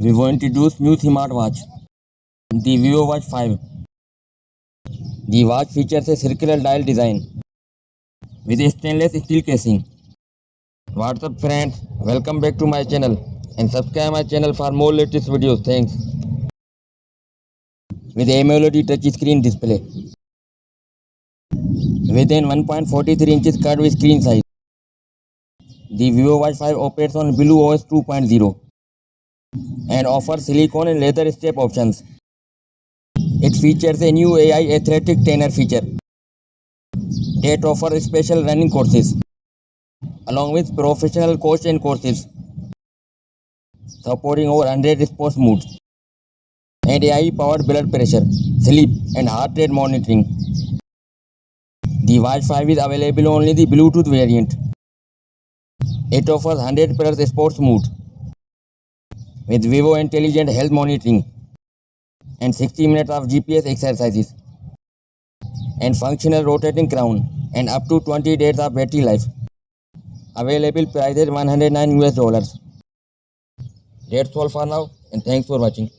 Vivo introduced new smartwatch, the Vivo Watch 5. The watch features a circular dial design with a stainless steel casing. What's up friends, welcome back to my channel and subscribe my channel for more latest videos. Thanks. With AMOLED touchscreen display with an 1.43 inches curved screen size, the Vivo Watch 5 operates on BlueOS 2.0 and offers silicone and leather strap options. It features a new AI athletic trainer feature that offers special running courses along with professional coach and courses supporting over 100 sports modes and AI-powered blood pressure, sleep and heart rate monitoring. The Watch 5 is available only the Bluetooth variant. It offers 100 plus sports mode with Vivo Intelligent Health Monitoring and 60 minutes of GPS exercises and functional rotating crown and up to 20 days of battery life. Available price is $109 US. That's all for now and thanks for watching.